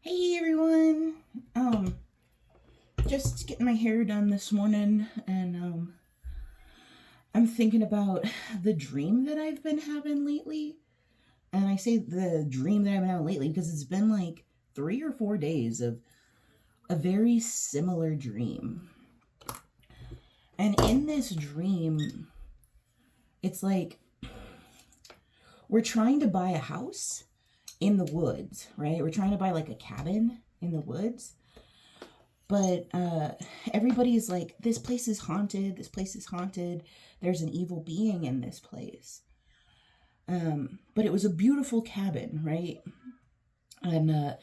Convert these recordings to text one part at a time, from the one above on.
Hey everyone. Um, just getting my hair done this morning and I'm thinking about the dream that I've been having lately. And I say the dream that I've been having lately because it's been like 3 or 4 days of a very similar dream. And in this dream, it's like we're trying to buy a house in the woods, right? We're trying to buy like a cabin in the woods. But everybody's like, this place is haunted. This place is haunted. There's an evil being in this place. But it was a beautiful cabin, right? And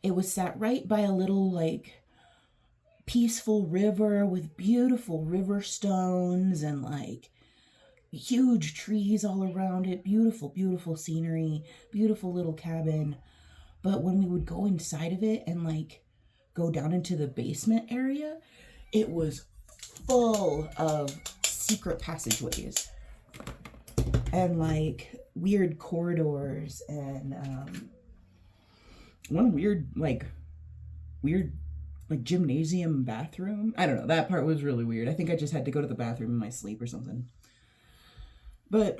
it was sat right by a little, like, peaceful river with beautiful river stones and, like, huge trees all around it. Beautiful, beautiful scenery. Beautiful little cabin. But when we would go inside of it and, like, go down into the basement area, it was full of secret passageways and like weird corridors and one weird like gymnasium bathroom. I don't know, that part was really weird. I think I just had to go to the bathroom in my sleep or something. But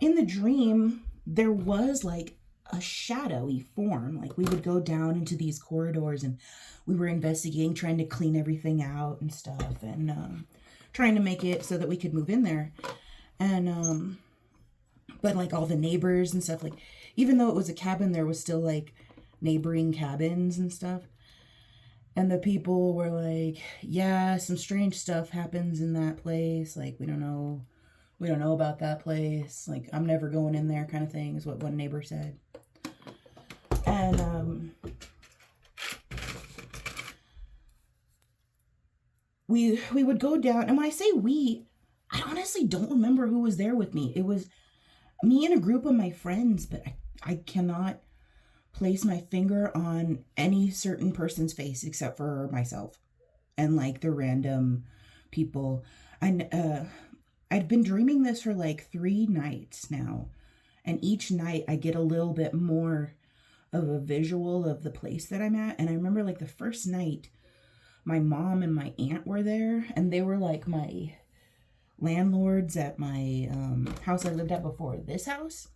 in the dream there was like a shadowy form. Like we would go down into these corridors and we were investigating, trying to clean everything out and stuff, and trying to make it so that we could move in there. And but like all the neighbors and stuff, like even though it was a cabin, there was still like neighboring cabins and stuff. And the people were like, yeah, some strange stuff happens in that place. Like we don't know about that place. Like, I'm never going in there, kind of thing, is what one neighbor said. And we would go down, and when I say we, I honestly don't remember who was there with me. It was me and a group of my friends, but I cannot place my finger on any certain person's face except for myself and like the random people. I'd been dreaming this for like 3 nights now, and each night I get a little bit more of a visual of the place that I'm at. And I remember like the first night, my mom and my aunt were there, and they were like my landlords at my house I lived at before this house.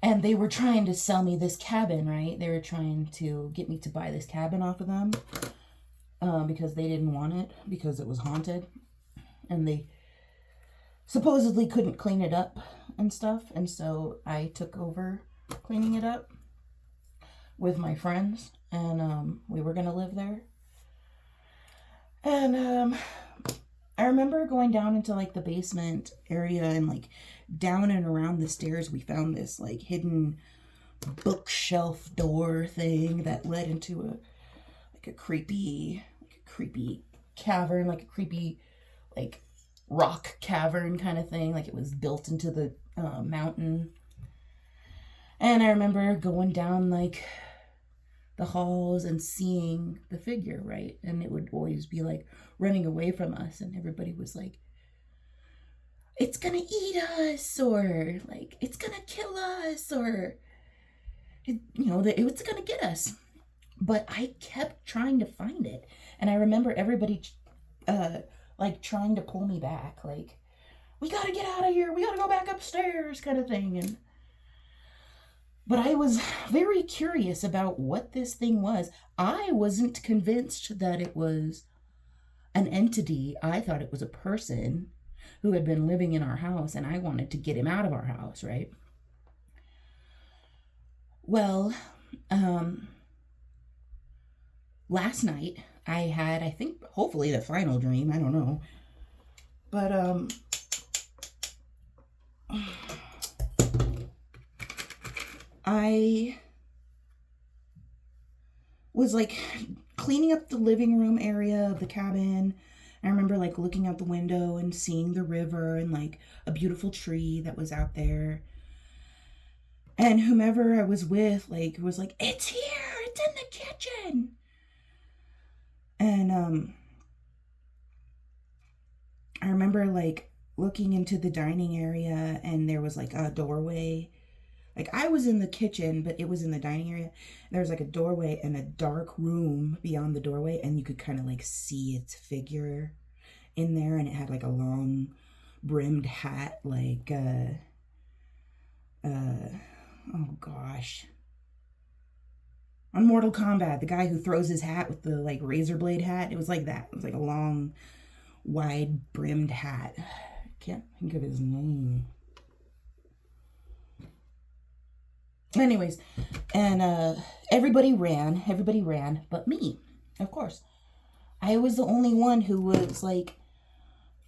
And they were trying to sell me this cabin, right? They were trying to get me to buy this cabin off of them because they didn't want it because it was haunted. And they supposedly couldn't clean it up and stuff. And so I took over cleaning it up with my friends, and we were going to live there. And I remember going down into like the basement area, and like down and around the stairs we found this like hidden bookshelf door thing that led into a creepy cavern, like a creepy like rock cavern kind of thing, like it was built into the mountain. And I remember going down like the halls and seeing the figure, right? And it would always be like running away from us, and everybody was like, it's gonna eat us, or like it's gonna kill us, or it's gonna get us. But I kept trying to find it, and I remember everybody like trying to pull me back, like, we gotta get out of here, we gotta go back upstairs, kind of thing. And but I was very curious about what this thing was. I wasn't convinced that it was an entity. I thought it was a person who had been living in our house, and I wanted to get him out of our house, right? Well, last night I had, I think, hopefully the final dream, I don't know. But I was like cleaning up the living room area of the cabin. I remember like looking out the window and seeing the river and like a beautiful tree that was out there. And whomever I was with like was like, it's here, it's in the kitchen. And I remember like looking into the dining area and there was like a doorway. Like I was in the kitchen, but it was in the dining area. There was like a doorway and a dark room beyond the doorway, and you could kind of like see its figure in there, and it had like a long brimmed hat, like oh gosh. On Mortal Kombat, the guy who throws his hat with the like razor blade hat, it was like that. It was like a long, wide brimmed hat. I can't think of his name. Anyways, and everybody ran but me, of course. I was the only one who was like,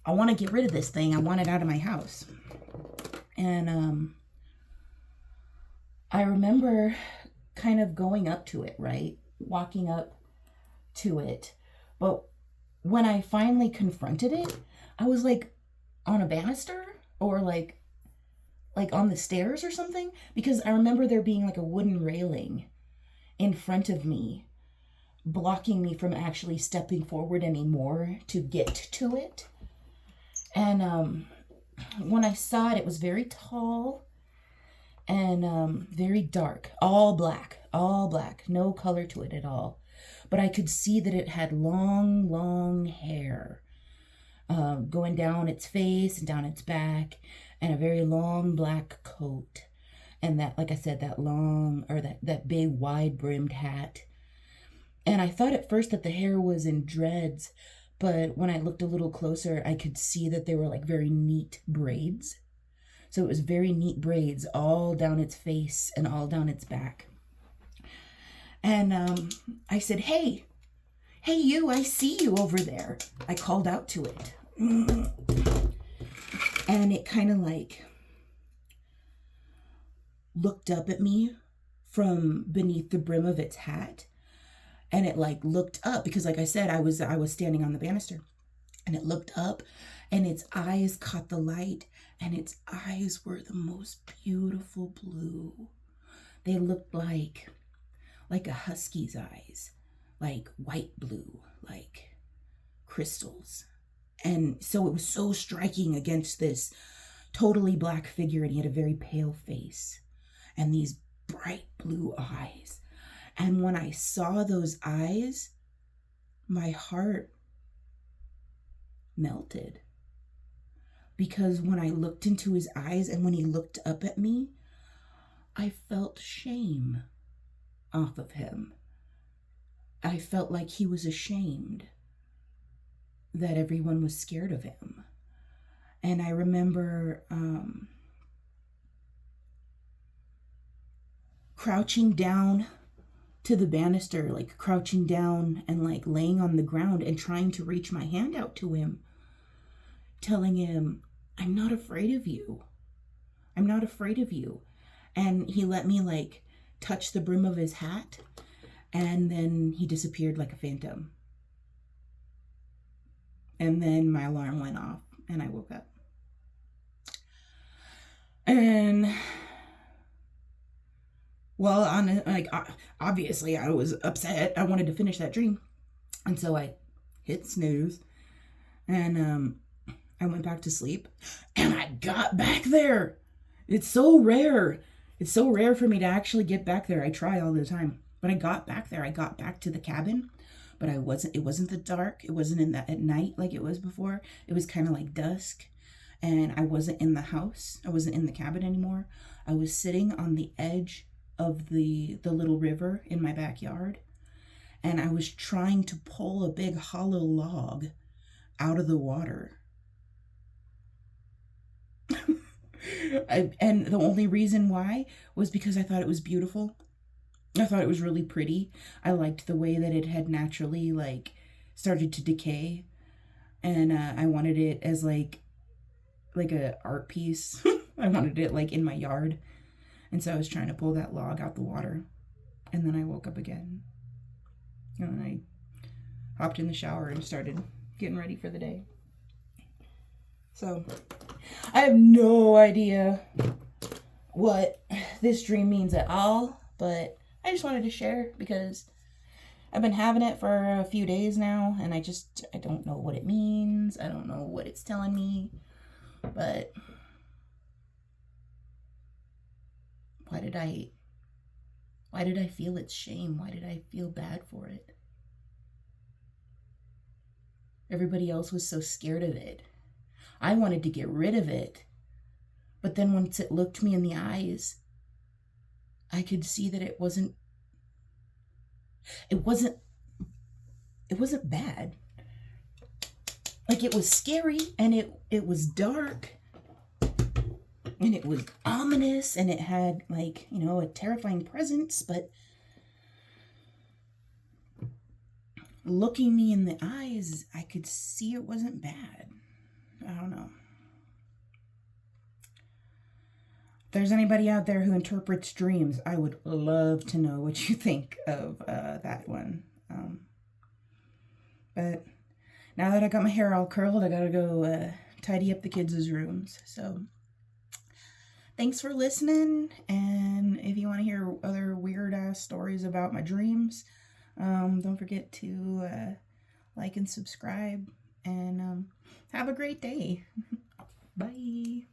I want to get rid of this thing. I want it out of my house. And I remember kind of going up to it, right? Walking up to it. But when I finally confronted it, I was like on a banister or like on the stairs or something, because I remember there being like a wooden railing in front of me, blocking me from actually stepping forward anymore to get to it. And when I saw it, it was very tall and very dark, all black, no color to it at all. But I could see that it had long hair going down its face and down its back, and a very long black coat, and that, like I said, that long, or that big wide brimmed hat. And I thought at first that the hair was in dreads, but when I looked a little closer, I could see that they were like very neat braids. So it was very neat braids all down its face and all down its back. And I said, hey you, I see you over there. I called out to it. And it kind of like looked up at me from beneath the brim of its hat. And it like looked up, because like I said, I was standing on the banister, and it looked up and its eyes caught the light, and its eyes were the most beautiful blue. They looked like a husky's eyes, like white blue, like crystals. And so it was so striking against this totally black figure, and he had a very pale face and these bright blue eyes. And when I saw those eyes, my heart melted. Because when I looked into his eyes and when he looked up at me, I felt shame off of him. I felt like he was ashamed that everyone was scared of him. And I remember crouching down to the banister, like crouching down and like laying on the ground and trying to reach my hand out to him, telling him, I'm not afraid of you. I'm not afraid of you. And he let me like touch the brim of his hat, and then he disappeared like a phantom. And then my alarm went off and I woke up. And well, obviously I was upset. I wanted to finish that dream. And so I hit snooze, and I went back to sleep, and I got back there. It's so rare. It's so rare for me to actually get back there. I try all the time, but I got back there. I got back to the cabin, but it wasn't the dark. It wasn't at night like it was before. It was kind of like dusk, and I wasn't in the house. I wasn't in the cabin anymore. I was sitting on the edge of the little river in my backyard, and I was trying to pull a big hollow log out of the water. And the only reason why was because I thought it was beautiful. I thought it was really pretty. I liked the way that it had naturally like started to decay, and I wanted it as like a art piece. I wanted it like in my yard, and so I was trying to pull that log out the water, and then I woke up again, and then I hopped in the shower and started getting ready for the day. So I have no idea what this dream means at all, but I just wanted to share because I've been having it for a few days now, and I don't know what it means. I don't know what it's telling me, but why did I feel its shame? Why did I feel bad for it? Everybody else was so scared of it. I wanted to get rid of it. But then once it looked me in the eyes, I could see that it wasn't bad. Like, it was scary, and it was dark, and it was ominous, and it had, like, a terrifying presence, but looking me in the eyes, I could see it wasn't bad. I don't know. If there's anybody out there who interprets dreams, I would love to know what you think of that one. But now that I got my hair all curled, I gotta go tidy up the kids' rooms. So thanks for listening, and if you want to hear other weird-ass stories about my dreams, don't forget to like and subscribe, and have a great day. Bye.